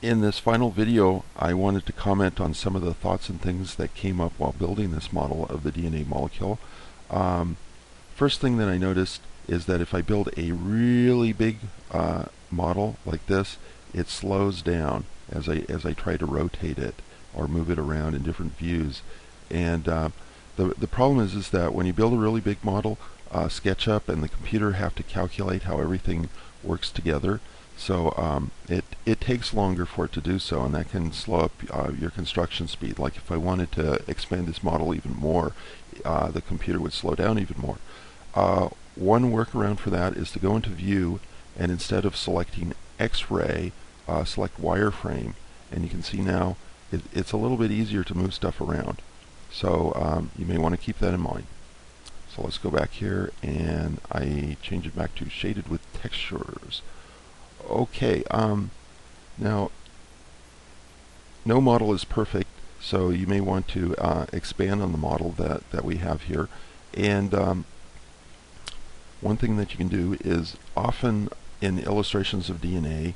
In this final video, I wanted to comment on some of the thoughts and things that came up while building this model of the DNA molecule. Um, First thing that I noticed is that if I build a really big model like this, it slows down as I try to rotate it or move it around in different views. And the problem is that when you build a really big model, Sketchup and the computer have to calculate how everything works together. So it takes longer for it to do so, and that can slow up your construction speed. Like if I wanted to expand this model even more, the computer would slow down even more. One workaround for that is to go into View, and instead of selecting X-ray, select Wireframe, and you can see now it's a little bit easier to move stuff around. So you may want to keep that in mind. So let's go back here, and I change it back to Shaded with Textures. Okay, now no model is perfect, so you may want to expand on the model that we have here. And one thing that you can do is often in illustrations of DNA,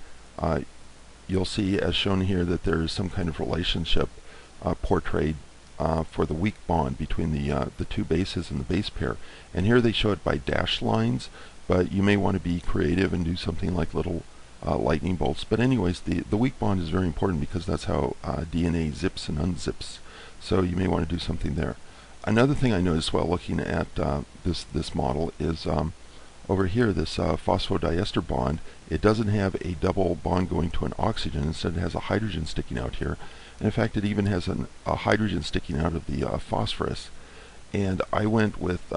you'll see as shown here that there is some kind of relationship portrayed for the weak bond between the two bases and the base pair. And here they show it by dashed lines, but you may want to be creative and do something like little lightning bolts. But anyways, the weak bond is very important because that's how DNA zips and unzips. So you may want to do something there. Another thing I noticed while looking at this model is over here, this phosphodiester bond, it doesn't have a double bond going to an oxygen. Instead, it has a hydrogen sticking out here. And in fact, it even has a hydrogen sticking out of the phosphorus. And I went with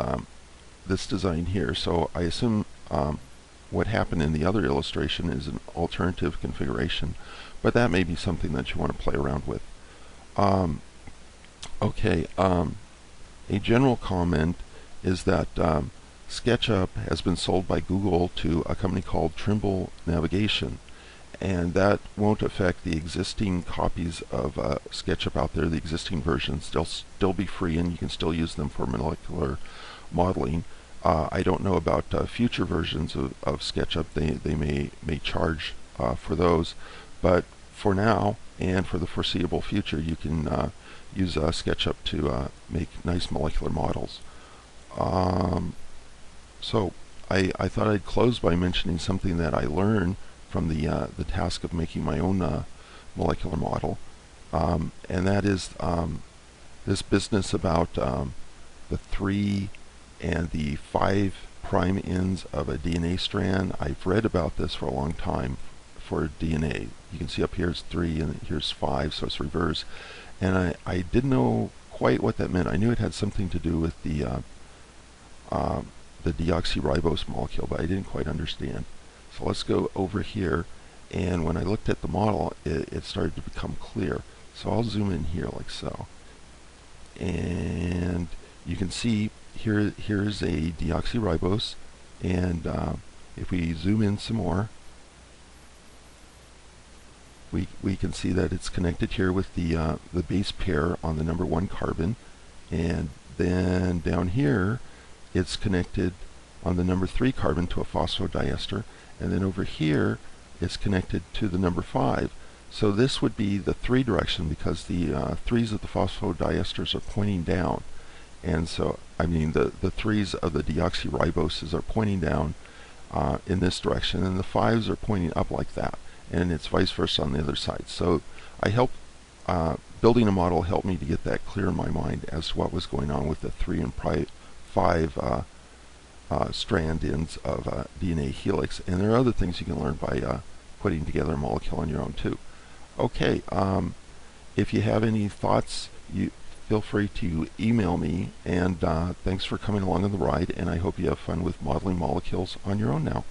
this design here, so I assume what happened in the other illustration is an alternative configuration, but that may be something that you want to play around with. A general comment is that Sketchup has been sold by Google to a company called Trimble Navigation, and that won't affect the existing copies of Sketchup out there. The existing versions, they'll still be free, and you can still use them for molecular modeling. I don't know about future versions of Sketchup. They may charge for those, but for now and for the foreseeable future, you can use Sketchup to make nice molecular models. So I thought I'd close by mentioning something that I learned from the task of making my own molecular model, and that is this business about the 3 and the 5' ends of a DNA strand. I've read about this for a long time for DNA. You can see up here it's 3 and here's 5, so it's reverse. And I didn't know quite what that meant. I knew it had something to do with the deoxyribose molecule, but I didn't quite understand. So let's go over here, and when I looked at the model, it started to become clear. So I'll zoom in here like so. And you can see here's a deoxyribose, and if we zoom in some more, we can see that it's connected here with the base pair on the number 1 carbon, and then down here it's connected on the number 3 carbon to a phosphodiester, and then over here it's connected to the number 5. So this would be the 3 direction because the 3's of the phosphodiesters are pointing down. And so, I mean, the 3's of the deoxyriboses are pointing down in this direction, and the 5's are pointing up like that. And it's vice versa on the other side. So I helped, building a model helped me to get that clear in my mind as to what was going on with the 3 and 5 strand ends of DNA helix. And there are other things you can learn by putting together a molecule on your own too. Okay, if you have any thoughts, you feel free to email me, and thanks for coming along on the ride, and I hope you have fun with modeling molecules on your own now.